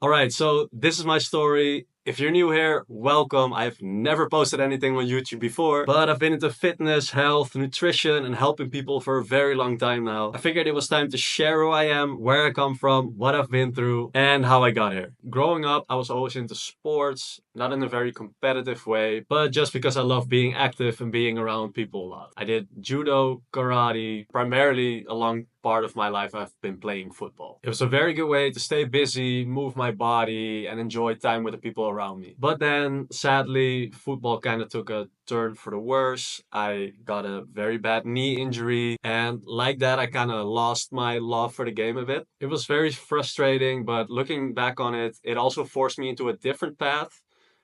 Alright, so this is my story. If you're new here, welcome. I've never posted anything on YouTube before, but I've been into fitness, health, nutrition, and helping people for a very long time now. I figured it was time to share who I am, where I come from, what I've been through, and how I got here. Growing up, I was always into sports, not in a very competitive way, but just because I love being active and being around people a lot. I did judo, karate, primarily along part of my life I've been playing football. It was a very good way to stay busy, move my body, and enjoy time with the people around me. But then, sadly, football kind of took a turn for the worse. I got a very bad knee injury, and like that, I kind of lost my love for the game a bit. It was very frustrating, but looking back on it, it also forced me into a different path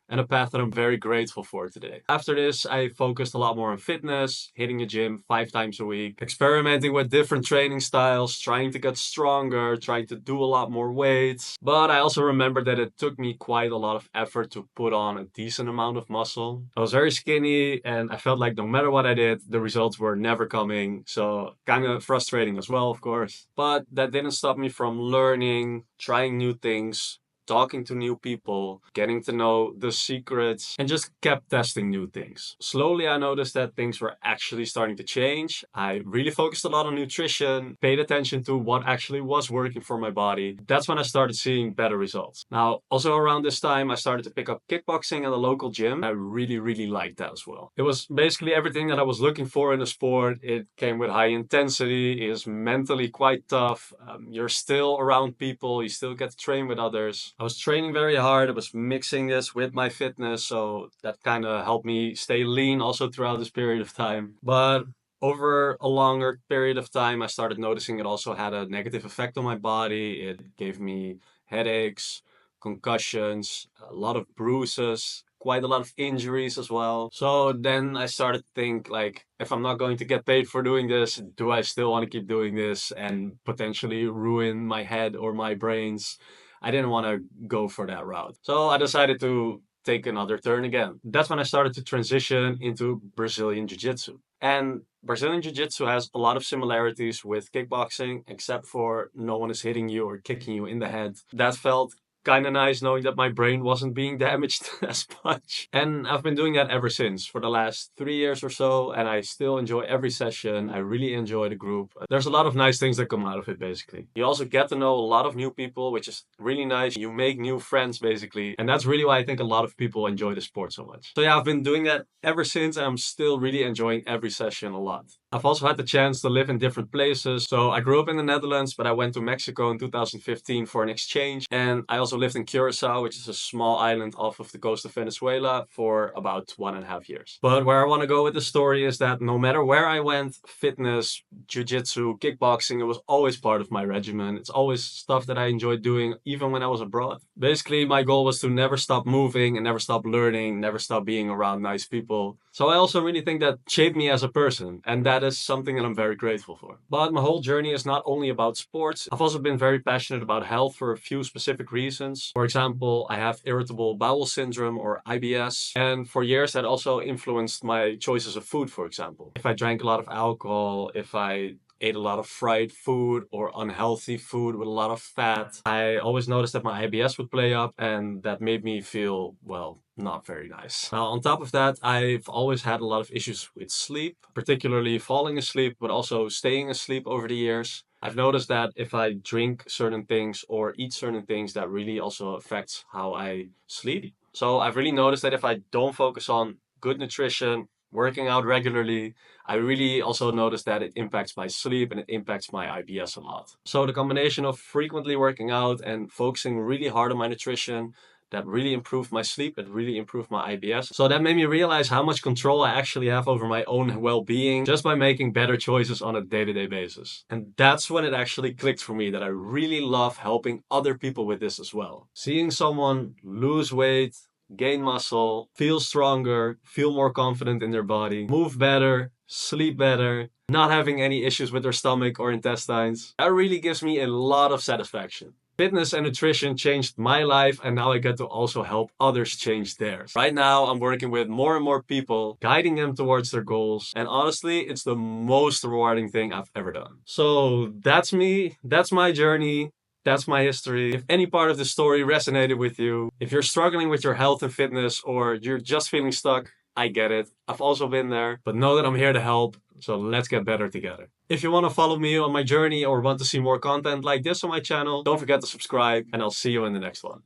and a path that I'm very grateful for today. After this, I focused a lot more on fitness, hitting the gym 5 times a week, experimenting with different training styles, trying to get stronger, trying to do a lot more weights. But I also remember that it took me quite a lot of effort to put on a decent amount of muscle. I was very skinny and I felt like no matter what I did, the results were never coming. So kind of frustrating as well, of course. But that didn't stop me from learning, trying new things, talking to new people, getting to know the secrets, and just kept testing new things. Slowly, I noticed that things were actually starting to change. I really focused a lot on nutrition, paid attention to what actually was working for my body. That's when I started seeing better results. Now, also around this time, I started to pick up kickboxing at a local gym. I really liked that as well. It was basically everything that I was looking for in a sport. It came with high intensity, it is mentally quite tough. You're still around people, you still get to train with others. I was training very hard. I was mixing this with my fitness, so that kind of helped me stay lean also throughout this period of time. But over a longer period of time, I started noticing it also had a negative effect on my body. It gave me headaches, concussions, a lot of bruises, quite a lot of injuries as well. So then I started to think like, if I'm not going to get paid for doing this, do I still want to keep doing this and potentially ruin my head or my brains? I didn't want to go for that route. So I decided to take another turn again. That's when I started to transition into Brazilian Jiu Jitsu. And Brazilian Jiu Jitsu has a lot of similarities with kickboxing, except for no one is hitting you or kicking you in the head. That felt kind of nice knowing that my brain wasn't being damaged as much. And I've been doing that ever since for the last 3 years or so, and I still enjoy every session. I really enjoy the group. There's a lot of nice things that come out of it, basically. You also get to know a lot of new people, which is really nice. You make new friends, basically. And that's really why I think a lot of people enjoy the sport so much. So yeah, I've been doing that ever since, and I'm still really enjoying every session a lot. I've also had the chance to live in different places. So I grew up in the Netherlands, but I went to Mexico in 2015 for an exchange. And I also lived in Curacao, which is a small island off of the coast of Venezuela, for about 1.5 years. But where I want to go with the story is that no matter where I went, fitness, jiu-jitsu, kickboxing, it was always part of my regimen. It's always stuff that I enjoyed doing, even when I was abroad. Basically, my goal was to never stop moving and never stop learning, never stop being around nice people. So I also really think that shaped me as a person, and that is something that I'm very grateful for. But my whole journey is not only about sports. I've also been very passionate about health for a few specific reasons. For example, I have irritable bowel syndrome or IBS, and for years that also influenced my choices of food, for example. If I drank a lot of alcohol, if I ate a lot of fried food or unhealthy food with a lot of fat, I always noticed that my IBS would play up, and that made me feel, well, not very nice. Now, on top of that, I've always had a lot of issues with sleep, particularly falling asleep, but also staying asleep over the years. I've noticed that if I drink certain things or eat certain things, that really also affects how I sleep. So I've really noticed that if I don't focus on good nutrition, working out regularly, I really also noticed that it impacts my sleep and it impacts my IBS a lot. So the combination of frequently working out and focusing really hard on my nutrition, that really improved my sleep, it really improved my IBS. So that made me realize how much control I actually have over my own well-being just by making better choices on a day-to-day basis. And that's when it actually clicked for me that I really love helping other people with this as well. Seeing someone lose weight, gain muscle, feel stronger, feel more confident in their body, move better, sleep better, not having any issues with their stomach or intestines. That really gives me a lot of satisfaction. Fitness and nutrition changed my life, and now I get to also help others change theirs. Right now, I'm working with more and more people, guiding them towards their goals, and honestly, it's the most rewarding thing I've ever done. So that's me, that's my journey. That's my history. If any part of the story resonated with you, if you're struggling with your health and fitness, or you're just feeling stuck, I get it. I've also been there, but know that I'm here to help. So let's get better together. If you want to follow me on my journey or want to see more content like this on my channel, don't forget to subscribe, and I'll see you in the next one.